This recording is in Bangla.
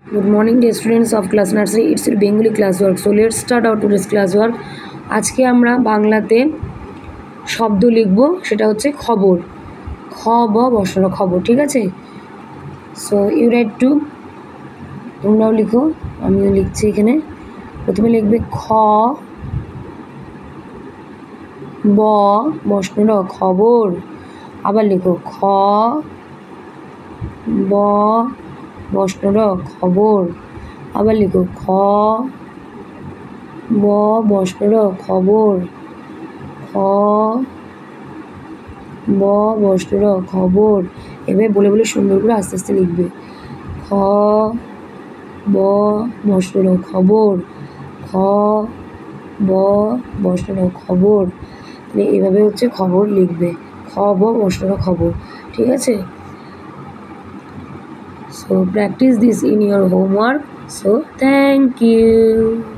Good morning dear students of class nursery. It's your Bengali class work. So let's start our today's class work. আজকে আমরা বাংলাতে শব্দ লিখব, সেটা হচ্ছে খবর। খ ব বসল খবর, ঠিক আছে? সো ইউ রাইট টু, তোমরাও লিখো, আমিও লিখছি এখানে। প্রথমে লিখবে খ ব বসল খবর, আবার লিখো খ ব বসল খবর, আবার লিখো খ ব বসল খবর, খ ব বসল খবর। এভাবে বলে বলে সুন্দর করে আস্তে আস্তে লিখবে। খ ব বসল খবর, খ ব বসল খবর। এভাবে হচ্ছে খবর লিখবে, খ ব বসল খবর, ঠিক আছে? So practice this in your homework. So thank you.